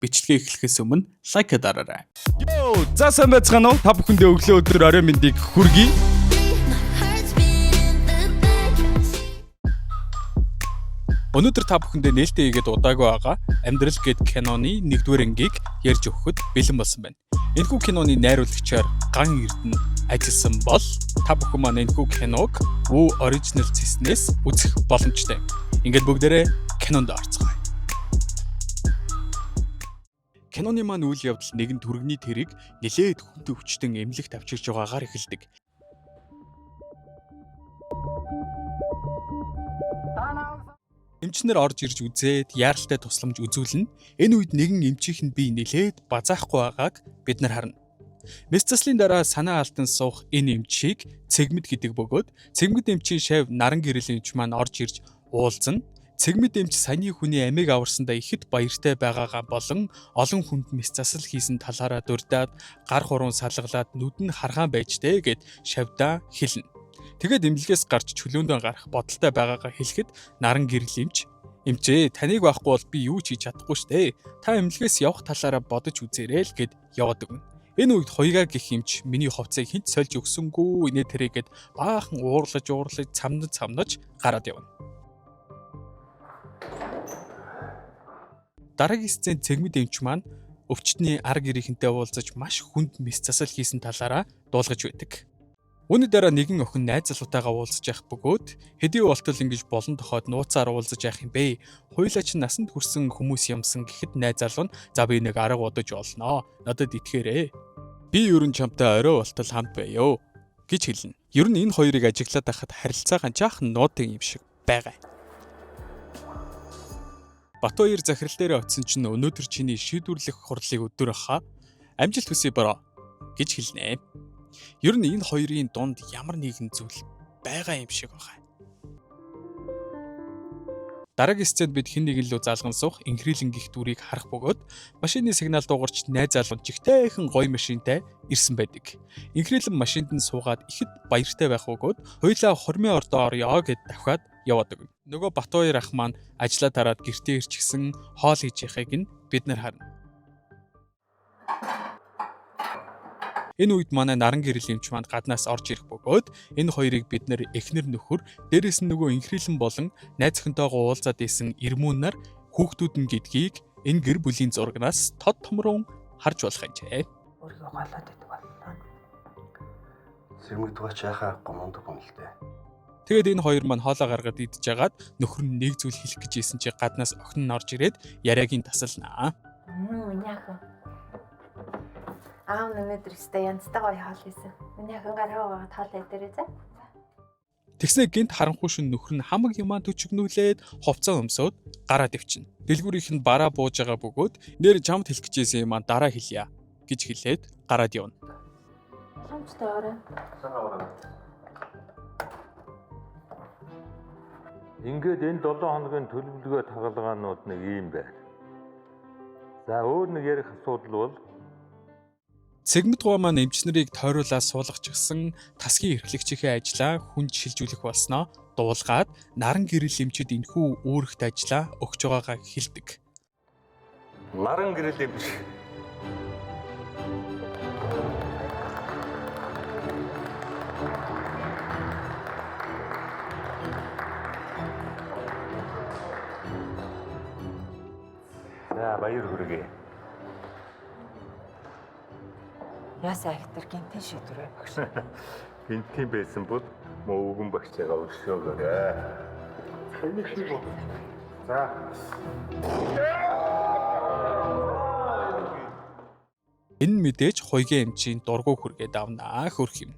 Бичлэгээ эхлэхээс өмнө лайк дараарай. Йоо, за сайн байцгаана уу? Та бүхэндээ өглөө өдөр орой мэндийг хүргэе. Өнөөдөр та бүхэндээ нээлттэй хийгээд удаагүй байгаа Амьдрал гээд киноны 1-р ангийг ярьж өгөхөд бэлэн болсон байна. Энэхүү киноны найруулагчаар Ган Эрдэнэ ажилласан бол та бүхэн маань энэхүү киног Woo Original Cis-нээс үзэх боломжтой. Ингээд бүгдээрээ кинонд орцгоё. Киноны маань үйл явдал нэгэн түргэний тэрийг нэлээд хүнтэй хүчтэн эмнэлэгт авчирч байгаагаар эхэлдэг. Эмчнэр орж ирж үзээд яаралтай тусламж үзүүлнэ. Энэ үед нэгэн эмчийнх нь бие нэлээд базаахгүй байгааг бид нар харна. Мэс заслын дараа санаа алдан суух энэ эмчийг цэгмэд гэдэг бөгөөд цэгмэд эмчийн шавь наран гэрэл эмч маань орж ирж уулзна. Цэгмэд эмч саяны хүний амийг аварсандаа ихэд баяртай байгаагаа болон олон хүнд мэс засал хийсэн талаараа дурдаад гар хуруун салгалаад нүд нь харгаан байжтэй гэд шавьдаа хэлнэ. Тэгээд эмнэлгээс гарч чөлөөндөө гарах бодолтой байгаагаа хэлэхэд наран гэрэл эмч "Эмчээ, таныг байхгүй бол би юу ч хийж чадахгүй штэ. Та эмнэлгээс явах талаараа бодож үзээрэй л" гэд яваад өгнө. Энэ үед хоёгаа гих эмч миний хувцсыг хинт сольж өгсөнгүү инээ тэрэгэд баахан уурлаж цамнаж гараад явна. Дараагийн сцен цэгмэд эмч маань өвчтний арга ирийнхэнтэй уулзаж маш хүнд мэс засал хийсэн талаараа дуулгаж байдаг. Үүний дараа нэгэн охин найз залуутайгаа уулзаж явах бөгөөд хэдий болтол ингэж болон тохойд нууцаар уулзаж явах юм бэ? Хоёулаа ч насанд хүрсэн хүмүүс юмсан гэхэд найз залуу нь "За би нэг арга бодож олноо. Надад итгээрэй. Би ерөн чамтай орой болтол хамт байё" гэж хэлнэ. Ер нь энэ хоёрыг ажиглаад байхад харилцаагаа жаахан нуудын юм шиг байгаа. Батбаяр захирал дээр очисон чинь "Өнөөдөр чиний шийдвэрлэх хурлын өдөр хаа. Амжилт хүсье бороо" гэж хэлнэ. Ер нь энэ хоёрын дунд ямар нэгэн зүйл байгаа юм шиг байна. Дараагийн сценд бид хэн нэгэн лөө залган суух инхрийлэн гих дүрийг харах бөгөөд машины сигнал дуугарч найз залуу жигтэйхэн гоё машинтай ирсэн байдаг. Инхрийлэн машинд нь суугаад ихэд баяртай байх бөгөөд хоёулаа хормын ордоо орё гэд давхаад яваад өгнө. Нөгөө Батбаяр ах маань ажлаа тараад гэртээ ирчихсэн хоол хийж яхахыг нь бид нар харна. Энэ үед манай наран гэрэл эмч маань гаднаас орж ирэх бөгөөд энэ хоёрыг бид нэр эхнэр нөхөр, дээрээс нь нөгөө инхрийлэн болон найз охинтойгоо уулзаад исэн ирмүүнаар хүүхдүүд нь гэдгийг энэ гэр бүлийн зурагнаас тод томрон харж болох юм жаа. Өөрийгөө голоод идэг боллоо. Сэрмэгдвэч яхаа гомондог юм л дээ. Тэгээд энэ хоёр маань хоолоо гаргаад идж жагаад нөхөр нь нэг зүйл хэлэх гэж исэн чи гаднаас охин нь орж ирээд яриагийн тасалнаа. Яахан. Аав өнөөдөр өстэй янзтай гоё хоол хийсэн. Миний охин гараа хоол идэрээ за. Тэгснэ гинт харанхуй шин нөхөр нь хамаг юмаа төчгнүүлээд хувцас өмсөд гараад ивчин. Дэлгүүрийнх нь бараа бууж байгаа бөгөөд нэр чамд хэлэх гэжсэн юм дараа хэлье гэж хэлээд гараад явна. Хамттай орой. Ингээд энэ 7 хоногийн төлөвлөгөө тагалгаанууд нэг юм байна. За өөр нэг ярих асуудал бол Цэгмэд гоо маань эмчнэрийг тойруулаа суулгачихсан тасгийн эрхлэгчийнхээ ажлаа хүнд шилжүүлэх болсноо дуулгаад наран гэрэл эмчид энэхүү үүрэгт ажлаа өгч байгаагаа хэлдэг. наран гэрэл эмч. За баяр хүргэе. Яасаа ихтер гинтэн шийдвэр багш. Гинтийн байсан бол муу өвгөн багцаагаа өршөөгөөрэй. Энийг шиг бол. За. Энэ мэдээж хоёгийн эмчийн дургуй хүргээд авнаа хөрх юм.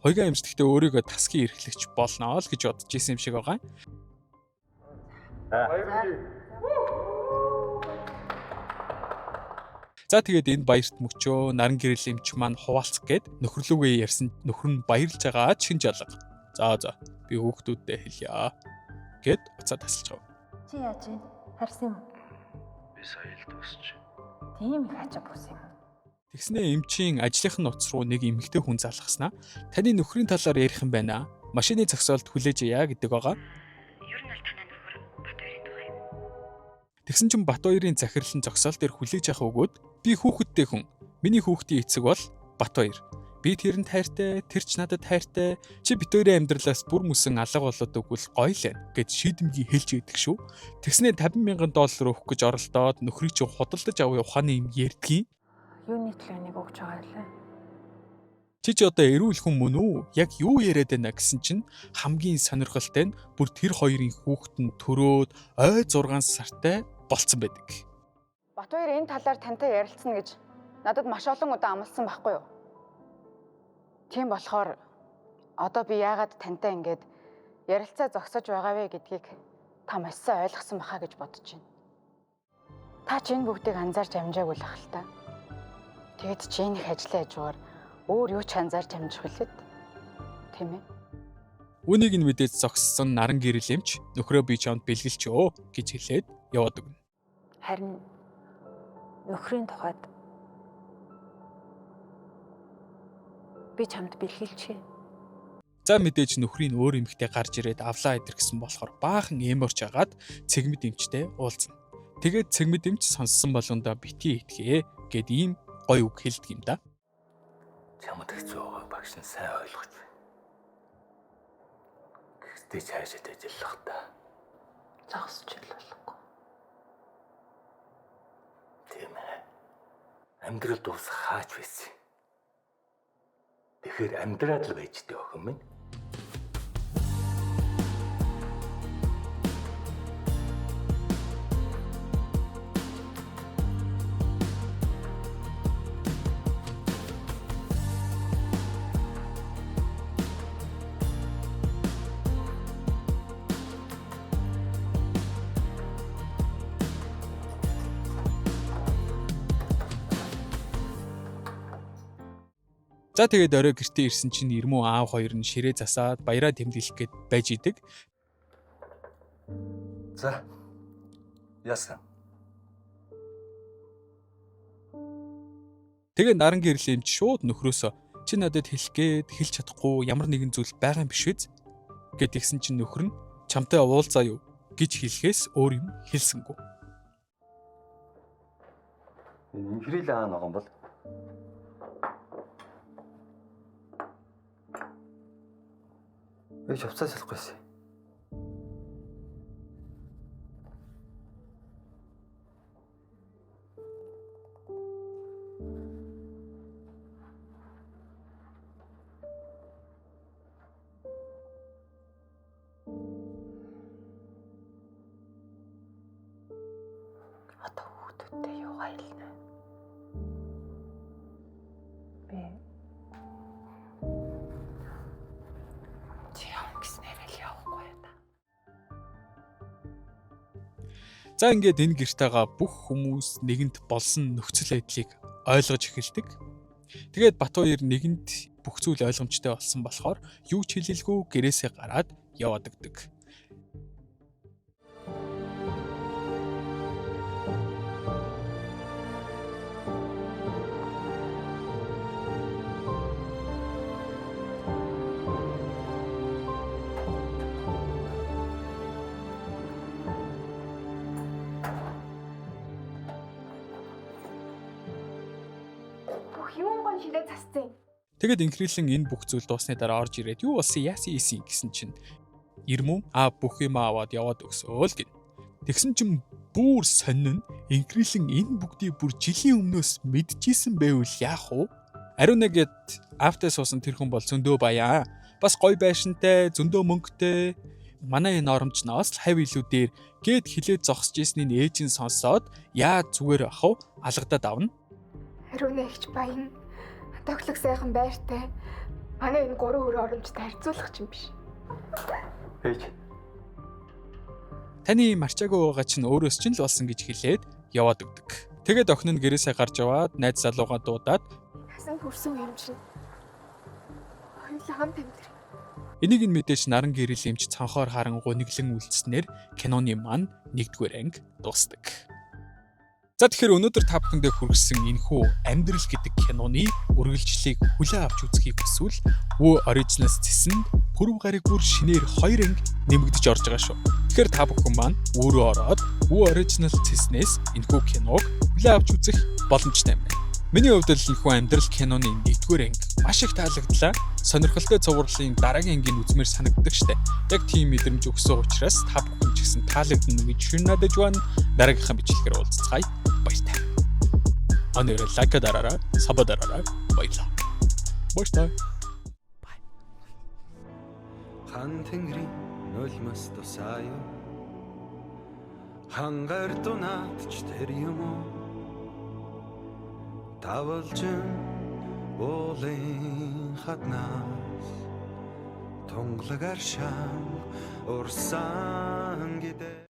Хоёгийн эмч гэхдээ өөрийгөө тасгийн эрхлэгч болноо л гэж бодож исэн юм шиг байгаа. За тэгээд энэ баярт мөчөө наран гэрэл эмч маань хуваалцах гээд нөхрлүүгээ ярьсан нөхөр нь баярлж байгаа шинж алга. За би хүүхдүүдтэй хэлье гэд уцаа тасалж байгаа. Чи яаж вэ? Харсан юм. Би сая л тусч. Тийм их ачаа бус юм. Тэгснээ эмчийн ажлынхын нууц руу нэг эмэгтэй хүн залгаснаа "Таны нөхрийн талаар ярих юм байна. Машины зогсоолд хүлээж яа" гэдэг байгаа. Ер нь бол танаа нөхөр Батбаярын тухай юм. Тэгсэн чинь Батбаярын захирал нь зогсоол дээр хүлээж авах өгөөд би хүүхэдтэй хүн. Миний хүүхдийн эцэг бол Батбаяр. Би тэрэнд хайртай, тэр ч надад хайртай. Чи бид хоёрын амьдралаас бүр мөсөн алга болоод өгвөл гоё л байна гэд шийдэмгий хэлж өгдөг шүү. Тэгснээ $50,000 өгөх гэж оролдоод нөхрийг чи худалдаж авах ухааны юм ярьдгийн. Юуны төлөө нэг өгч байгаа лээ. Чи одоо эрүүл хүн мөн үү? Яг юу яриад байна гэсэн чинь хамгийн сонирхолтой нь бүр тэр хоёрын хүүхэд нь төрөөд ой 6 сартай болцсон байдаг. Батбаяр энэ талаар тантай ярилцсан гэж надад маш олон удаа амласан байхгүй юу? Тийм болохоор одоо би яагаад тантай ингэж ярилцаа зогсож байгаа вэ гэдгийг та маш сайн ойлгосон баха гэж бодож байна. Та ч энэ бүгдийг анзаарч амжаагүй л ах л та. Тэгэд чи энэ их ажлын хажуугаар өөр юу ч анзаарч амжих үлээд. Тийм ээ. Үнийг нь мэдээд зогссон наран гэрэл эмч нөхрөө би чамд бэлгэлчөө гэж хэлээд яваад өгнө. Харин нөхрийн тухайд би чамд бэлгэлчихье. За мэдээж нөхрийн өөр эмэгтэй гарч ирээд авлаа идэр гэсэн болохоор баахан эморч агаад цэгмэд эмчтэй уулзна. Тэгээд цэгмэд эмч сонссон болгондоо битгий итгэе гэд ийм гой үг хэлдэг юм да. Чамд хэцүү байгааг багш нь сайн ойлгож байна. Гэхдээ цаашид ажиллах та. Зогсож л болохгүй. Тийм ээ. Амьдрал дуусах хаач байсан. Тэгэхээр амьдраад л байж дээ охин минь. За тэгээд орой гэртээ ирсэн чинь Ирмүү аав хоёр нь ширээ засаад баяраа тэмдэглэх гээд байж идэг. За. Яасан. Тэгээд наран гэрэл эмч шууд нөхрөөсөө чи надад хэлэх гээд хэлж чадахгүй ямар нэгэн зүйл байгаа юм биш үү гэд тэгсэн чинь нөхөр нь чамтай уулзаа юу гэж хэлэхээс өөр юм хэлсэнгүй. Инхрил аа ногоон бол би чавцаа салахгүйсэн. Одоо хүүхдүүдтэй юугаа хэлнэ? Би За ингээд энэ гэртээгаа бүх хүмүүс нэгэнт болсон нөхцөл байдлыг ойлгож эхэлдэг. Тэгээд Батбаяр нэгэнд бүх зүйл ойлгомжтой болсон болохоор юу ч хэлэлгүй гэрээсээ гараад яваад өгдөг. Юун гон ширээ засцیں۔ Тэгэд инхрийлэн энэ бүх зүйл дуусны дараа орж ирээд юу болсон яасан гэсэн чинь Ирмүү бүх юм аваад яваад өгсөөл гин. Тэгсэн чинь бүр сонин нь инхрийлэн энэ бүгдийг бүр жилийн өмнөөс мэдчихсэн байвал яах вэ? Ариун нэгэд автаа суусан тэр хүн бол зөндөө баяа. Бас гоё байшинтай, зөндөө мөнгөтэй. Манай энэ оромчноос л хав илүү дээр гээд хилээд зогсож ирснийг ээж нь сонсоод яа зүгээр ах вэ? Алгадаад авна. Ариун нэгч баян тоглох сайхан байртай. Манай энэ 3 өөр оромжтой харьцуулах ч юм биш. Ээж. Таны марчаагүй байгаа чинь өөрөөс чинь л болсон гэж хэлээд яваад өгдөг. Тэгээд охин нь гэрээсээ гарч яваад найз залуугаа дуудаад Хасан хөрсөн юм чинь. Хоёулаа хамт амьдрэх. энийг нь мэдээж наран гэрэл эмч цанхоор харангуй нэглэн үлдснээр киноны маань 1-р анги дуусдаг. За тэгэхээр өнөөдөр та бүхэндээ хүргэсэн энэхүү амьдрал гэдэг киноны үргэлжлэлийг хүлээн авч үзхийг хүсвэл Woo Originals цэсэнд пүрэв гариг бүр шинээр 2 анги нэмэгдэж орж байгаа шүү. Тэгэхээр та бүхэн маань Woo руу ороод Woo Originals цэснээс энэхүү киног хүлээн авч үзэх боломжтой юм байна. Миний хувьд л энэхүү амьдрал киноны 1-р анги маш их таалагдлаа. Сонирхолтой цувралын дараагийн ангийг үзмээр санагддаг штэ. Яг тийм мэдрэмж өгсөн учраас та бүхэн ч гэсэн таалагдана гэж шүннадэж байна. Дараагийнхаа бичлэгээр уулзцгаая. Баяртай. Анера лайк дараарай, саб дараарай. Баярлалаа. Баяртай. Хан тэнгэрийн нулимс тусаая. Хангаар дунаатч тэр юм уу? Тавалжин уулын хатнаас тунгалагар шам урсан гэдэг